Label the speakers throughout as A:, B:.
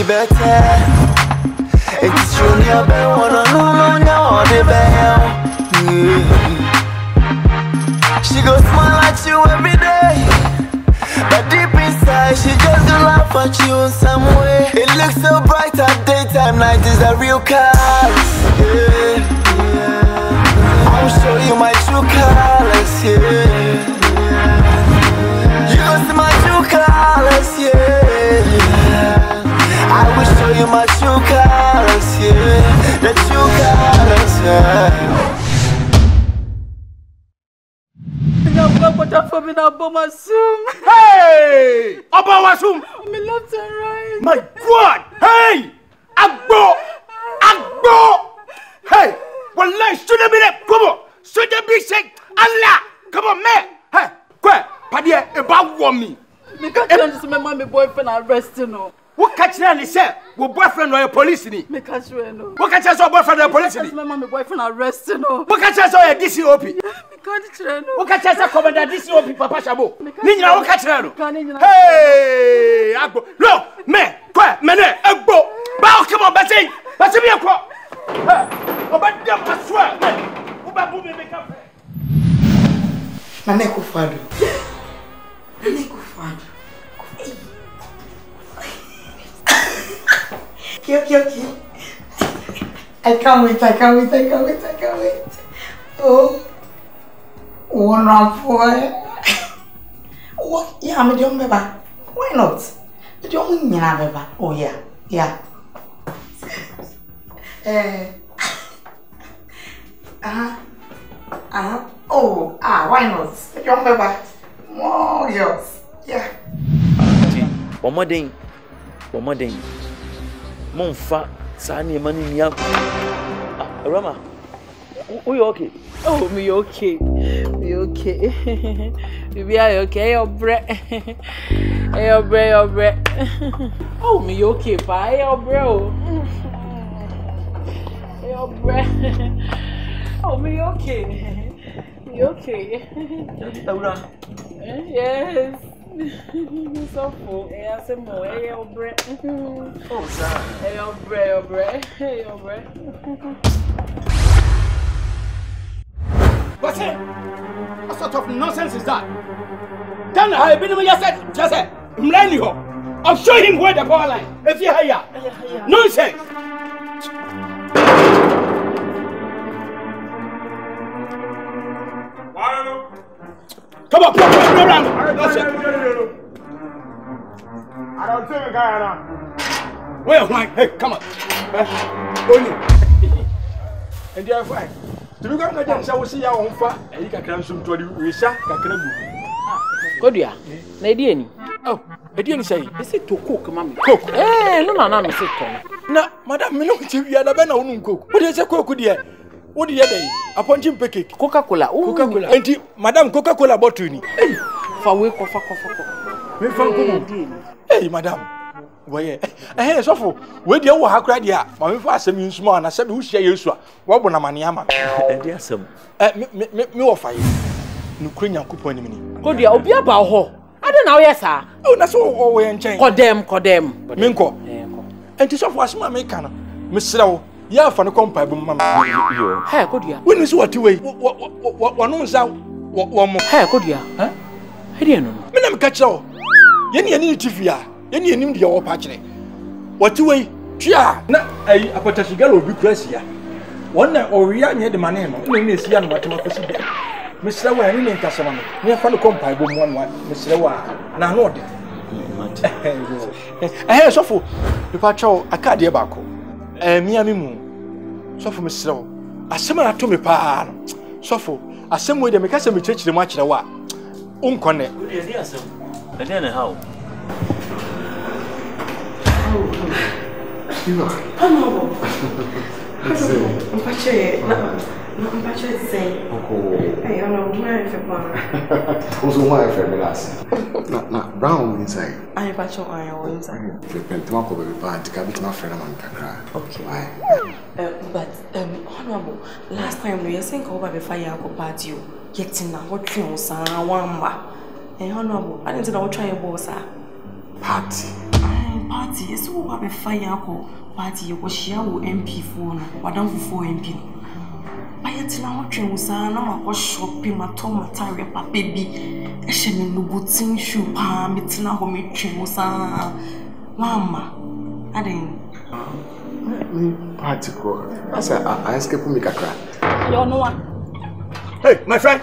A: be better. It's true, you're better. Wanna know now the better. She go smile at you every day, but deep inside she just do laugh at you in some way. It looks so bright at daytime, night is a real colors. Yeah, yeah. I'll show you my true colors. Yeah, you go see my true colors. Yeah, I will show you my true colors. Yeah, the true colors. Yeah.
B: Hey! Abawasum!
C: Me left and right.
B: My God! Hey! Agbo! Hey! Wallahi, shouldn't be there. Come on! Shouldn't be sick. Allah! Come on, man! Hey! Quick! Paddy, about me.
C: Me can't tell you my boyfriend arrested no.
B: What catch you and say? What boyfriend or your police ni?
C: Me catch you no.
B: What catch your boyfriend or police ni?
C: My boyfriend arrested no.
B: What catch your DCOP?
C: Me can't tell you no.
B: What catch your commander DCOP Papa Shabo? Ninja what catch you?
C: Hey!
B: Agbo! Look, me, quick, me ne, Agbo! Bow, come on, Betty! Betty me a crop! Hey! About them, I swear, man! Who ba boom me make up?
D: Maneko Fado. Maneko Fado. Okay. I can't wait. Oh, one round for what? Yeah, I'm a young baby. Why not? The young baby. Oh, yeah. Why not? The young baby. More yours. Yeah.
E: Bomoding. Monfa, Sani money yam. Rama, are you okay?
C: Oh, me okay. Me okay. Baby, are you okay? Your breath. Your breath. Oh, me okay, pa. Your bro. Your breath. Oh, me okay. Me okay. Yes. So full. Yeah, some more. Your breath.
E: Oh, sir.
C: Your breath.
B: What's it? What sort of nonsense is that? Then I been with yourself. Just say, I'll show him where the power line. If you hire, nonsense. Come on, come around. That's it. I don't see the guy now. Where, Mike? Hey, come on. Only. And they are fine. To be going to say, we see our own fat, and you can come soon to the Risha, Kakanabu.
C: Godia, Lady.
B: Oh, I didn't say.
C: Is it to cook, mammy?
B: Cook.
C: Eh, no, sit down.
B: No, Madame, you don't give you a banana on cook. What is a cook, dear? What do you say? Upon Jim Picky, Coca-Cola. And Madame Coca-Cola bottle. Hey,
C: for week of
B: hey, Madame. Why, eh, so for where the old hack right here, my father sent me small and I said, who share you? What when I'm an yama?
E: And there's some.
B: Me offer you. Ukrainian coupon in me.
C: Go dear, be about her. I don't know, yes, sir.
B: Oh, that's all we ain't changed.
C: Kodem.
B: Minko. And to soft was my mechanic. Miss Row, yeah, for the company, Mamma.
C: Hey, good dear.
B: When is what you wait? What knows out? One more.
C: Hey, good dear. Huh? I didn't know.
B: Madame Catcho. Yenny need TV. Yenny need your patch. What you wait? Chia, no, a potential girl will be crazy. One night or we are near the money. Only is young, what you must see. Mr. Wayne, you ain't someone. Near for the company, one, Mr. Wayne. Now, what? I hear so for the patrol, a card debacle. Miami moon. So for Mr. A similar to me, pa. So for a same way they make us a church the match the wa. Unconnect.
E: Good idea, sir. And then how?
D: You are. I'm say.
F: Hey, I don't know where if I'm.
G: Also, why if I'm last? Not brown inside.
F: I'm patch on iron inside.
G: The pentamako baby bad to cabin my friend man cry.
F: Okay. But honorable, last time we think over before you go party, getting now what you one. And honorable, I didn't know what trying boss.
G: Party.
F: party. Yes, who have a fire party? You was share with MP phone. What done for MP? I yet now train was I was shopping my tomato baby. I shall no good thing shoe palm. It's now home me train was Mama. I didn't.
G: Party go. I said I escape me kakra.
F: You know what?
B: Hey, my friend.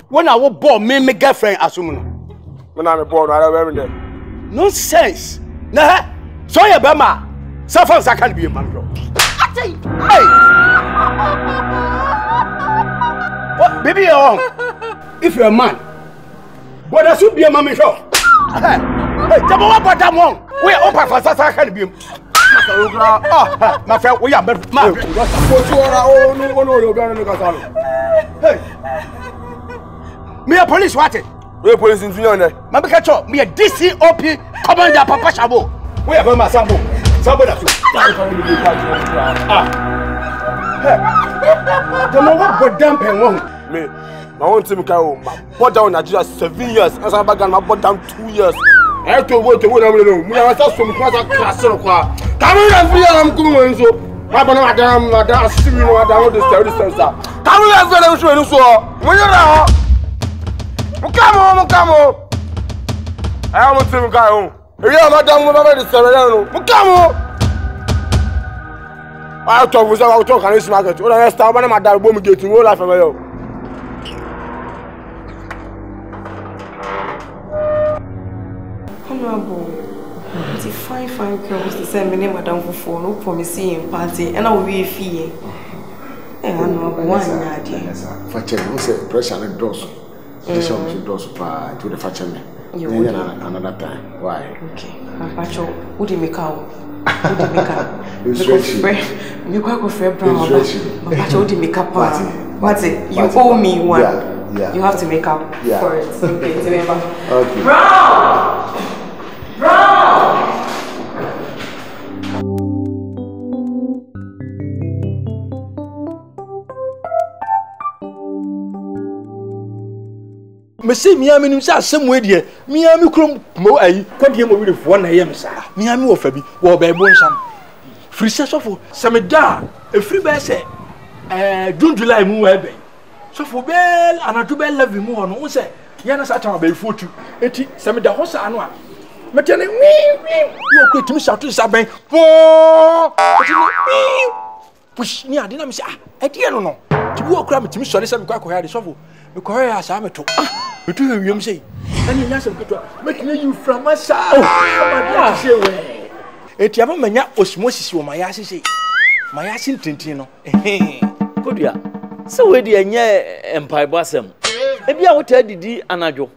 B: When I was born, me girlfriend assume.
H: When I'm born, I don't have
B: Nonsense. Nah. So ya bema. Suffer I can't be a man. Hey. What baby you on? If you're a man, but I should be a mommy show. Hey, tell what about that one? We are open for Sasa can be. My friend, we are better. Hey. Me a police what it?
H: We are police in Fiona.
B: Mamma catch up. Me a DCOP Commander Papa Shabo. We are going to Sambo. Somebody to the moment but damp and one.
H: Me, my own team can put down Nigeria 7 years. As I began, I put down 2 years. I have to wait to win. We are just from class. Come on, I'm coming. So, Madam, see you know, I don't this. Come on, I'm show you so. When you're out, come on. I am a team guy home. Yeah, Madam, come on. I talk with our talk and this market. When I start, when I'm at that woman getting all life from you.
F: Honorable, the fine girls to send me name Madame for no promising party, and I will be a fee. And I know one idea.
G: For checking, who said pressure and dose? The shop should dose to the factory. Another time. Why?
F: Okay. Pacho, who did make out? Who did make up? You go for brown. Pacho, who did make up? What's it? You owe me one.
G: Yeah.
F: You have to make up for it. Okay, remember.
G: Okay.
F: Brown!
B: Me say Miami nim say asem we de Miami krom mo ayi kwade mo we fo na yem sa Miami wo fa bi wo ba ebo nsam free sofo semeda e free be say June July mu we be sofo bel anatu bel level mu ho no wo say ya na sa tan ba fotu enti semeda ho sa ano a metene wi wo kwetimi shatu sa ben po push ni ade na me say e de no tibi wo kra metimi sori se me kwa ya de sofo me kwa ya sa me to But you say, and you answer, make you from my side. It yaman mania osmosis or my ass say, my ass in Tintino.
E: Good ya. So where the empire bosom. Maybe I will tell the Anajo.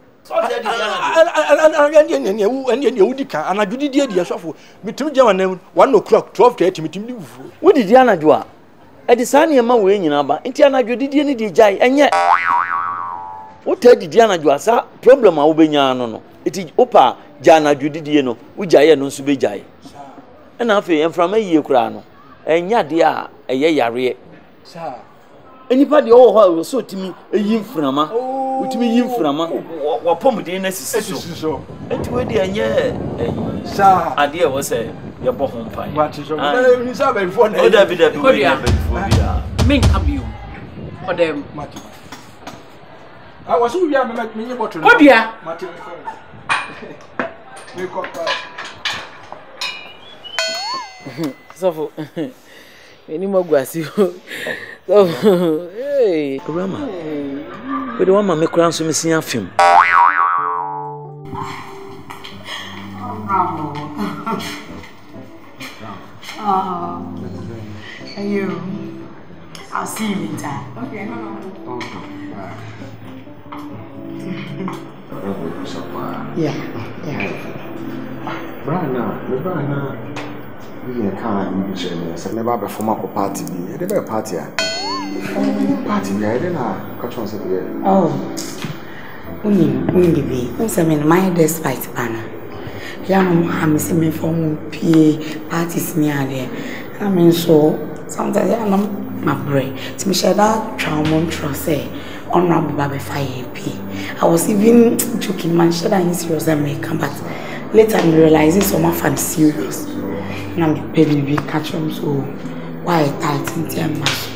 E: And you can, and I do the dear shuffle. Between German 1 o'clock, 12:30 meeting. What did Anajoa? At the sunny amount way in Abba, and Tiana, you did any jay, and yet. What did Diana do? Asa problem a obenya no. It is opa Jana judidi no. Ujaya no subejai. And afi enframa yie kura no. Enya de a eye yare.
B: Sir.
E: Anybody oh so timi eyi mframa. Utimi yi mframa. Wa pom de na sisi so. Enti we de enye
B: sir.
E: Ade e wo say ye bo ho mpan.
B: What is so? Ni say be before na.
E: O da bi be before bia.
C: Me come you. For them.
B: I was you are make me bottle.
C: Oh dear. So any more guasi. So hey,
E: Rama. We don't want me crown so me see a film.
D: You. I'll see you later. Okay, no. Yeah.
G: Brana, we can't say never perform a party. They be a party. Party, I didn't catch on.
D: Oh, we be. Who's my despite banner. Young, I'm seeing from parties near there. I mean, so sometimes I'm my brain. To me, share that trauma, trust, Honorable Baby Fire P. I was even joking, man, should I serious and make but later I realized some of them serious. And I'm baby catch them so why tight in them much.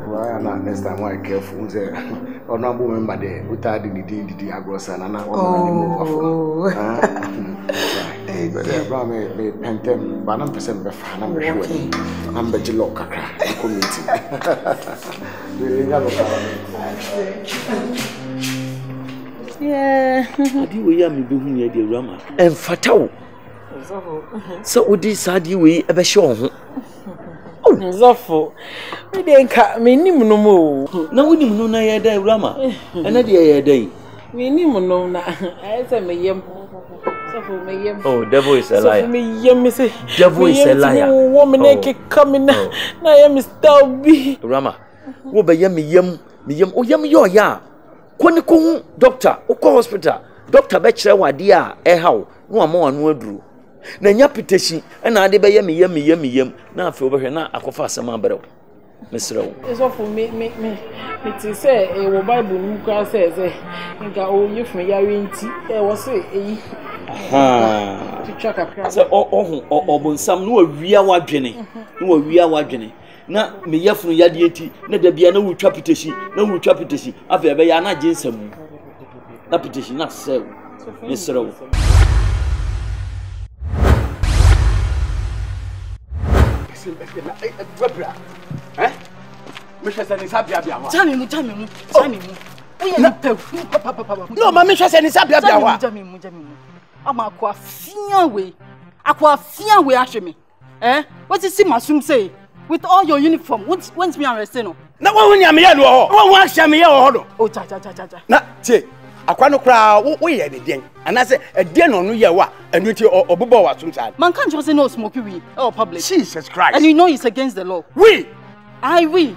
G: Why not next time why careful or no remember there without the agros and oh hey but me pentem but I'm percent be fan I'm sure I'm be jilo kakra committee
E: yeah adi we ya me be hu ya de rama en fatawo so odi sadi we e be hye ho
C: Zofo. We dey ka me nim no mo.
E: Na wonim no na ye dai rama. Ena de ye dai.
C: Me nim no na. I say me yem. Zofo me yem.
E: Oh, devil is a liar.
C: Zofo me yem me say.
E: Devil is a liar.
C: Woman e coming na. Na yem style bi.
E: Rama. Wo be yem o yem yo ya. Kwani ko doctor, o ko hospital. Doctor be kire wade a e hawo. No ama anu aduru. Na nya piteshi na ade be yem na afi obehwe na akofa asem abrew mesrew
C: so for me ti say e wo bible nu ka say nka o yefun yare nti e wo say eyi ti chaka kra
E: say obonsam no awia wadwene na me yefun yade enti na da bia na wutwa piteshi afi be ya na jinsam na piteshi na say mesrew
B: Eh? Misha sani sabia bia wa.
I: Jami mu.
B: No, ma misha sani sabia bia wa.
I: Jami mu. Ama akwa fia we ahwe me. What is Masum say? With all your uniform, when's me arrest no?
B: Na wo nya me ye no ho. Wo ahwe me ye ho do.
I: Oh cha.
B: Na tie. Akwa no kra wo ye de den. Anase edien no ye wa enu ti obobo wa sunta.
I: Man can't just say no smoke we or public.
B: Jesus Christ.
I: And you know it's against the law.
B: We.
I: We.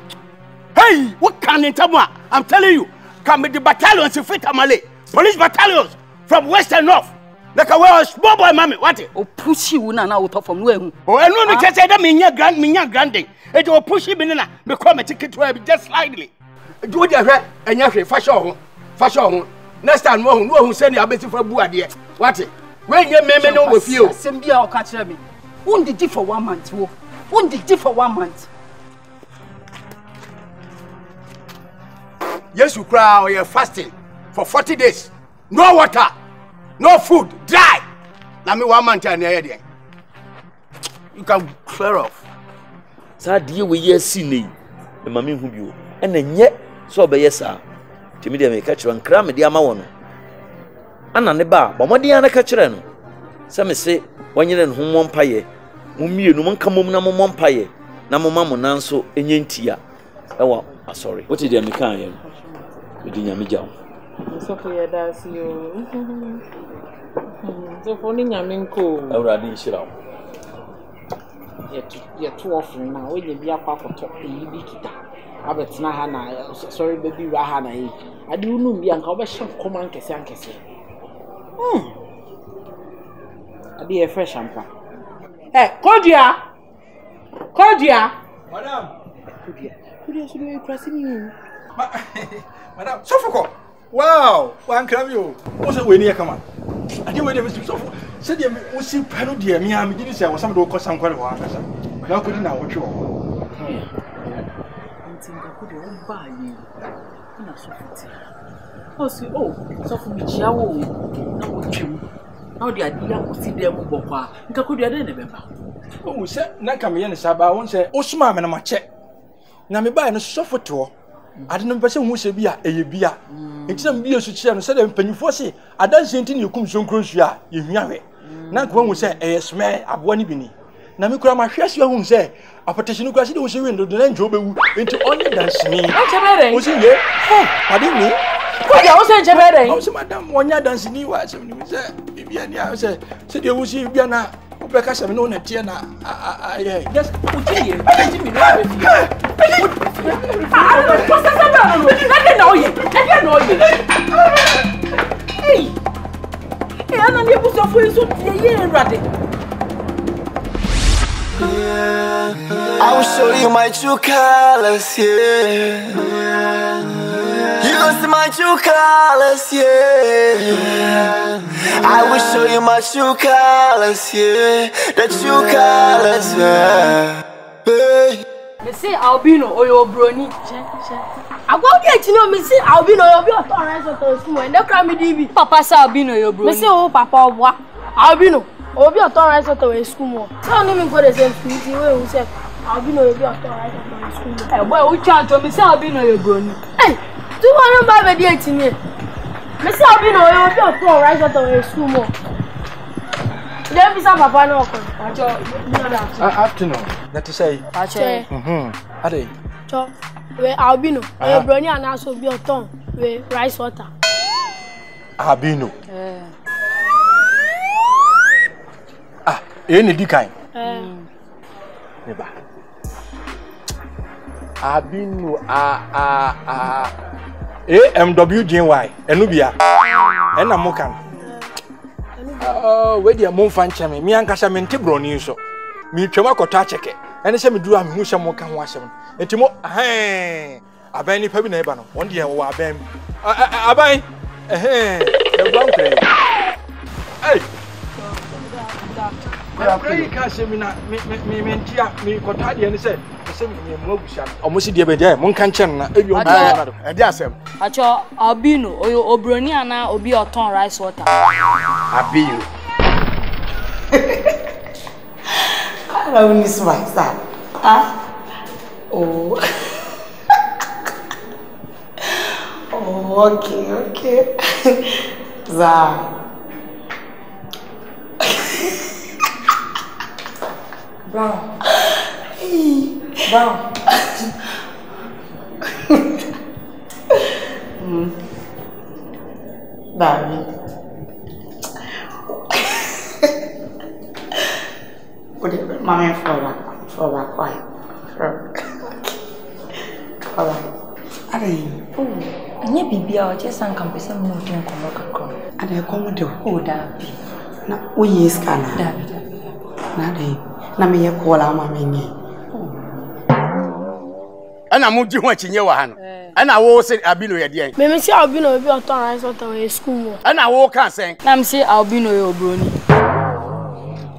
B: Hey, what can in Tamwa? I'm telling you, come with the battalions in Fitamale, police battalions from west and north. Like a small boy, mammy, what it?
I: Oh, push you na out from where?
B: Oh, and no, because I don't mean your granding. It will push him in and become a ticket to have just slightly. Do it and you fashion. Next time, who send you a bit for Buadia. What it? When your men know with you,
I: Sembia or catch me. Won't did it for 1 month? Won't did it for 1 month?
B: Yes, you cry or you're fasting for 40 days. No water, no food, dry. Now me 1 month and you're you can clear off.
E: Sadie we yes see the mami hu bi o. Na nye so be yes a. Timi de me ka kire nkra me de ama wono. Ana ne ba, ba modin ana ka kire no. Se me se wanyere ne ho mompaye. Mumienu monka mom na mompaye. Na moma mo nanso enye ntia. Ewa, sorry. What did you make an we didn't meet you.
C: So for your dance, you. So for Ninyaminko,
E: I already shall.
C: You're too often now. When you be a papa talk, you be kita. I bet Nahana, sorry, baby Rahana. I do know me and cover some command Cassankesi. I be a fresh champagne. Eh, Cordia!
B: Madam!
C: Could you pressing you?
B: Madam, Sofoko! Wow! One crab you. What's it when you come on? I didn't wait a minute. Said you will see Pano dear me. I didn't say I was some do cause some quite a while. Now couldn't I watch you all?
C: I think I could buy you. Oh, so for me, Chiao. Now the idea was see them Bopa. You could have never.
B: Oh, sir, Nakami and Saba won't say, oh, smart and my check. Now me buy a sofa tour. I don't know person who say beer, a beer. It's some beer to share and said, and penny for say, I don't see anything you come so close. You hear it. Now, one will say, a smell of 1 evening. Now, me cry my face, you won't say, a petition crash was a window, then job into only dance me. Was it there? Pardon me?
C: What you say, Jabber?
B: Also, Madame, 1 year dancing you was, said, you will see Biana, because I'm known at Tiana. I just put you.
C: Let me know you. Hey, I'm not able to afford so ready.
A: I will show you my true colors, yeah. You gon' see my true colors, yeah. I will show you my true colors, yeah. The true colors, yeah. Hey.
J: Me say albino or your brony. I go get you know me say albino or your parents or school and they cry me DB. Papa say albino your brony. Me say oh papa what? Albino or your parents or school. So no me go the same school way who say albino or your parents or school. Eh boy who charge me say albino your brony. Hey, do you want to buy the 18 me? Me say albino or your parents or school. Let me say papa no come.
B: Afternoon. That is say.
J: Pache.
B: Ade.
J: Cho. We albino. We brony and also be oton. We rice water.
B: Albino. Any dikai. Neba. Albino AMWGY. Enubia. Ena mokan. Where the moon fan chame, me and Cassamente brony so. Me chama kota cheke. And say me do am who shall can wash him. And Timo, hey, a benny pebby neighbor. One day I will abem. I buy the brown clay. Hey, I'm praying, Cassimina, me mentia, me cotadi, and said, almost the other Moncanchan, and yes,
J: at your albino or your obroniana or be your ton rice water.
B: Albino.
D: Hello, Miss White. Oh. Oh, okay. Za.
F: Brown. Brown.
D: Baby. Mommy, for quiet.
F: Anya bibia o je san kan pese mu din ko no kakro.
D: Ada ko mu de
F: o da bi.
D: Na o yes kana.
F: Da bi.
D: Na dai. Na me ye ko la ma me ni.
H: Ana mu ji ho achinye wa ha no. Ana wo se albino ye de.
J: Me say albino bi oton rice water we school mo.
H: Ana wo kan sen.
J: Na me say albino ye obroni.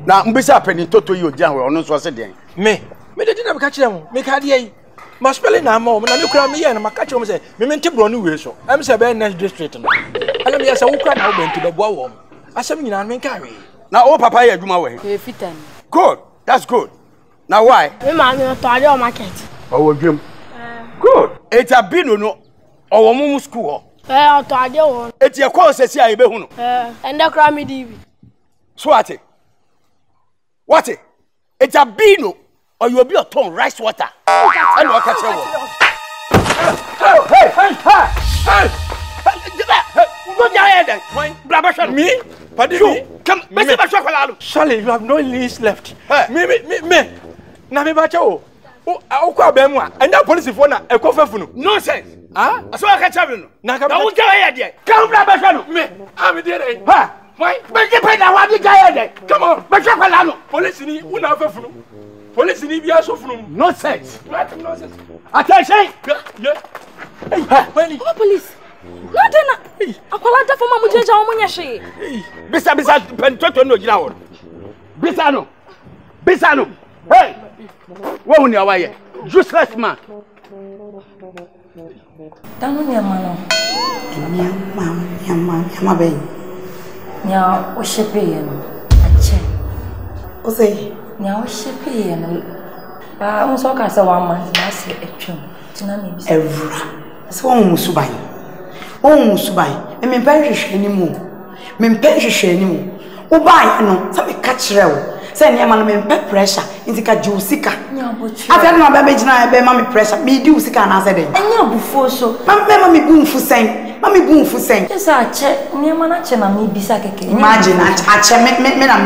H: Na mbisa pani toto yi ojan we ono so se den.
B: Me de na ka kire mo. Me ka de yi. Ma spelling na ma o na me kura me ye na ma ka kire mo say me mente broni we so. Am say be next district no. Ana me say wo kura na wo benti be boa wo. Asem nyina me ka we.
H: Na o papa ye adwuma we.
J: We fitan.
H: Good. That's good. Now why?
J: Me ma me to ade o market.
H: Oh, dream. Good. It's a bino no. Or mumu school.
J: To ade won.
H: It's your course say I be hu no.
J: And the cry me DV.
H: So what? What? It's a bino or you will be a ton rice water. I know I catch you. Hey. Go down there. Blabber
B: me?
H: Pardon. Come,
B: Charlie, you have no leaves left. Me. Na me bacha o. O kwa be mu a. Anya police for na e ko fafunu.
H: Nonsense.
B: Ah?
H: So I catch you.
B: Na ka.
H: Na wo tell here there. Come blabber no.
B: Me. Am there.
H: Ha. Why? Be get pay na wa bi guy there. Come on. Be try kwala no.
B: Police ni una fafunu. Police ni bi aso funu.
H: Nonsense.
B: What nonsense?
H: Attention.
B: Yeah. Hey,
J: Police. Ladena. Akwala da fama mujeja o munye hwe.
H: Bisa pentoto no gina wo. Bisa no. Hey. Wo hu ni awaye. Useless man.
F: Tanu ni amano.
D: Yama be.
F: Nya o shepe ye no. Ache.
D: O say,
F: nya o shepe ye no. Ba on so ka se 1 month na se etwem. Tina me bi.
D: Evra. Se won musuban. Me mpa hwehwe ni mu. Wo ba no, se me ka kire wo. Se ne ma no me mpa pressure, nti ka ju sika.
F: Nya botu.
D: Afia no ba be gina be ma me pressure. Me di usika na se den.
F: Enya bufo so.
D: Ma me bu mfu sen.
F: Esa ache, nyama na che na me bisa keke.
D: Imagine ache me na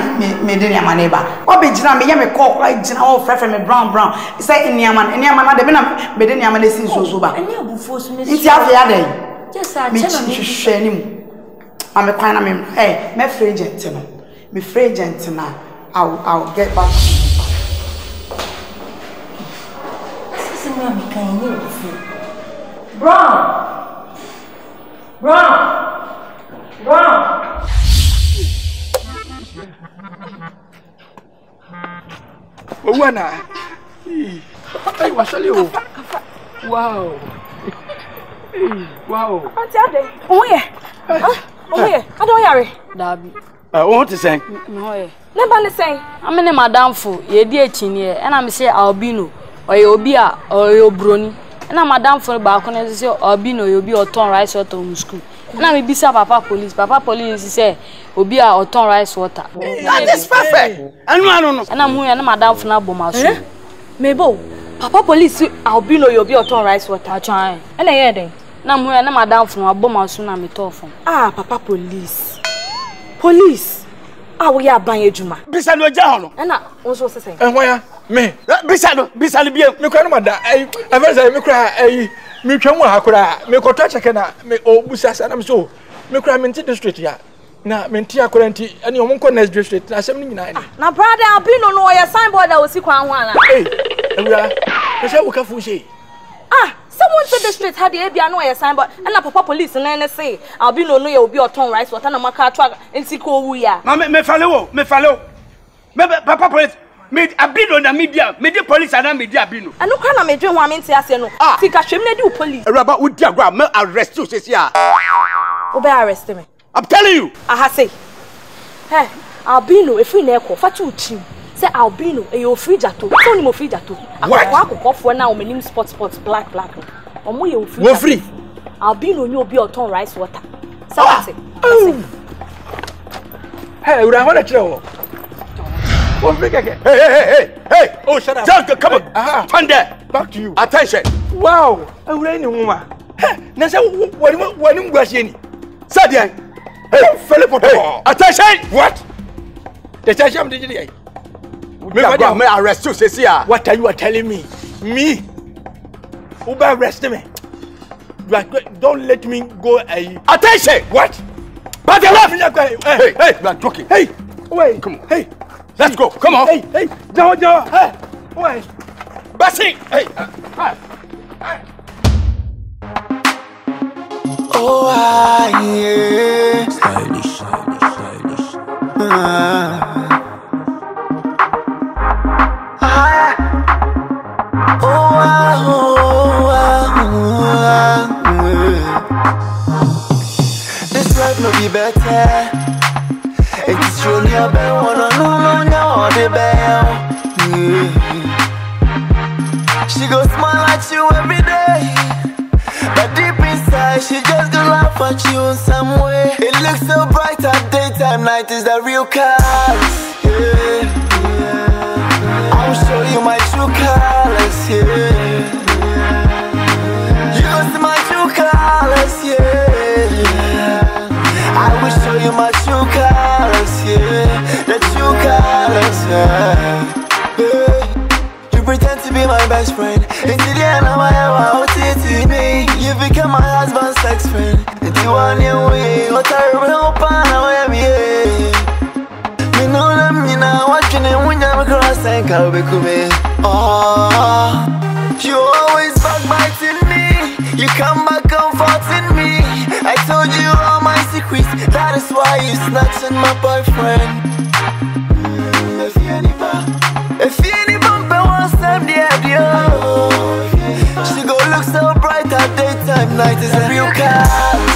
D: me de nyama na ba. O be gina me ye me call kwa gina o frefre me brown. Say nyama na de me na be de nyama na sin so ba.
F: Enya bufo so me.
D: Nti afia den.
F: Just ache na me
D: hwehwe ni mu. Ame kwan na me me free agent no. Me free agent na I'll get back.
F: Sisi me am kan ni bufo. Brown.
B: Wana. Hey, wasali o. Wow. Wow.
F: Auntie Ade. Oh yeah. Oh yeah. I don't hear it.
E: Dabi. What to say?
F: No yeah. Never listen.
J: I'm in madam for ye dear chinie, and I'm say albino or your beer or your brony. And I'm madam for balcony say albino you'll be or ton rice water in school. And I'm bisa papa police. Papa police say obia or ton rice water.
E: That is perfect. And no.
J: And I'm here and madam for na bomaso.
F: Mebo. Papa police albino you'll be or ton rice water.
J: Trying.
F: And I hear them.
J: Na mu na madam fun aboma so na me tofon.
F: Ah, Papa police. Police. Ah, we are buying ejuma.
E: Bisa no ja hono.
F: Na onso sesen.
B: Why me?
E: Bisa no bia.
B: Me kwa no mada. Aveza me kwa me twa mu akora. Me koto cheke na me obusasa na me so. Me kwa me district ya. Na me nti akora nti ani omonko next district na asem ni nyina ni.
F: Na brother albino no ya signboard that osi kwa ho ana.
B: Eh, ewura. Me say wo ka fu she.
F: Ah, someone said the street had the ABI no a sign, but and Papa police and say, I'll be no will be a ton rice, what and a maca truck and see ko we are.
E: Me follow. Me Papa police made a bid on the media police and media bino.
F: And no can I make you one minute as no. Think I should do police.
E: A rubber with your grab, me arrest you, says ya.
F: Obey arrest me.
E: I'm telling you.
F: I say, hey, I'll be no if we never fatu team. Say albino e yo free jato so ni mo free jato akwa akoko na o menim spot black omo ye free
B: wo free
F: albino ni obi oton rice water say
B: hey ura hona kire wo free keke hey oh shut up
E: just come on stand there
B: back to you
E: attention
B: wow ura ni nwuma na say wani ngwasie ni
E: say there
B: hey Philip
E: attention
B: what the church am dey
E: me arrest you, says here.
B: What are you telling me? Me? Uber arrest me. Don't let me go.
E: Attention!
B: What?
E: But the left!
B: Hey,
E: you are joking.
B: Hey, wait.
E: Come on.
B: Hey,
E: let's go. Come on.
B: Hey, Joe. Hey, wait.
E: Bassi. Hey.
A: Oh, yeah.
K: Stylish.
A: This life no be better. It's truly a better one. No, the bell. She go smile at you every day, but deep inside she just go laugh at you in some way. It looks so bright at daytime, night is the real colors. I'll show you my true colors, yeah. You go see my true colors, yeah. I will show you my true colors, yeah. The true colors, yeah. You pretend to be my best friend. Until the end of my life, me. You become my husband's sex friend. Until one year away, what I hope I am, yeah. Me know them, you know, watching it when you're across and can't be coming. Oh, you always backbiting me. You come back comforting me. I told you all my secrets. That is why you snatching my boyfriend. If you any bump, I want some the idea. She go look so bright at daytime, night is a real cat.